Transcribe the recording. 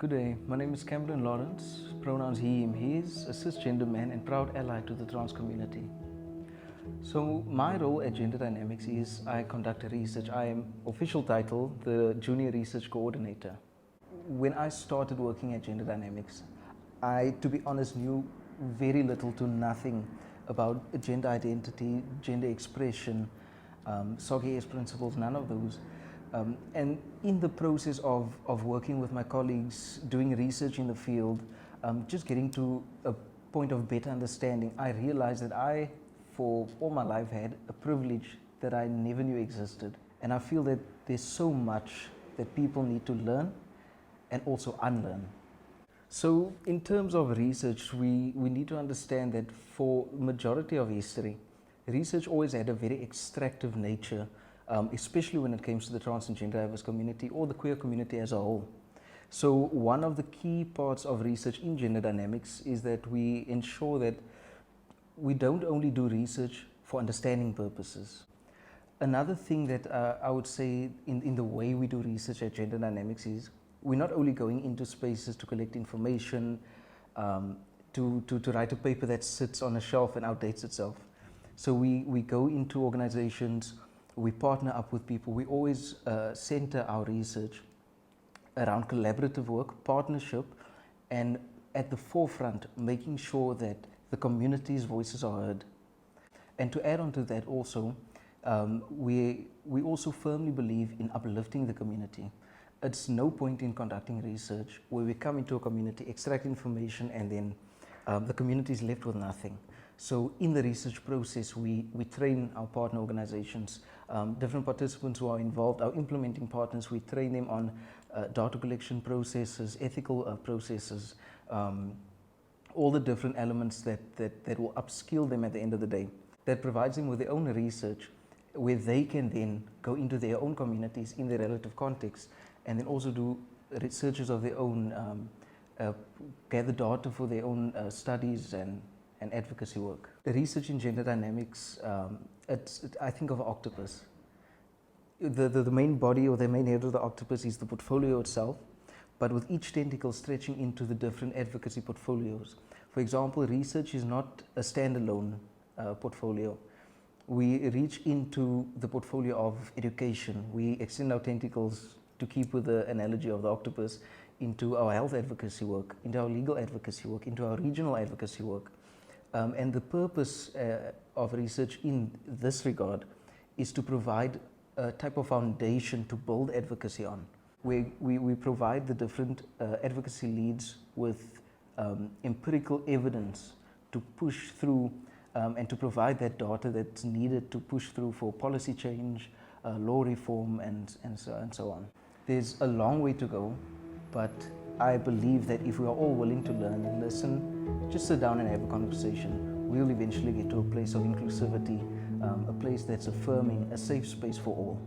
Good day, my name is Cameron Lawrence, pronouns he, him, his, a cisgender man and proud ally to the trans community. So my role at Gender Dynamics is I conduct research. I am official title, the Junior Research Coordinator. When I started working at Gender Dynamics, I, to be honest, knew very little to nothing about gender identity, gender expression, SOGS principles, none of those. And in the process of working with my colleagues, doing research in the field, just getting to a point of better understanding, I realized that I, for all my life, had a privilege that I never knew existed. And I feel that there's so much that people need to learn and also unlearn. So in terms of research, we need to understand that for majority of history, research always had a very extractive nature, especially when it comes to the trans and gender diverse community or the queer community as a whole. So one of the key parts of research in gender dynamics is that we ensure that we don't only do research for understanding purposes. Another thing that I would say in the way we do research at Gender Dynamics is we're not only going into spaces to collect information, to write a paper that sits on a shelf and outdates itself. So we go into organizations, we partner up with people, we always center our research around collaborative work, partnership, and at the forefront, making sure that the community's voices are heard. And to add on to that also, we also firmly believe in uplifting the community. It's no point in conducting research where we come into a community, extract information, and then the community is left with nothing. So in the research process, we train our partner organizations, different participants who are involved, our implementing partners, we train them on data collection processes, ethical processes, all the different elements that will upskill them at the end of the day. That provides them with their own research where they can then go into their own communities in their relative context and then also do researches of their own, gather data for their own studies and advocacy work. The research in gender dynamics, I think of an octopus. The main body or the main head of the octopus is the portfolio itself, but with each tentacle stretching into the different advocacy portfolios. For example, research is not a standalone portfolio. We reach into the portfolio of education. We extend our tentacles, to keep with the analogy of the octopus, into our health advocacy work, into our legal advocacy work, into our regional advocacy work. And the purpose of research in this regard is to provide a type of foundation to build advocacy on. We provide the different advocacy leads with empirical evidence to push through and to provide that data that's needed to push through for policy change, law reform, and so on. There's a long way to go, but I believe that if we are all willing to learn and listen, just sit down and have a conversation, we'll eventually get to a place of inclusivity, a place that's affirming, a safe space for all.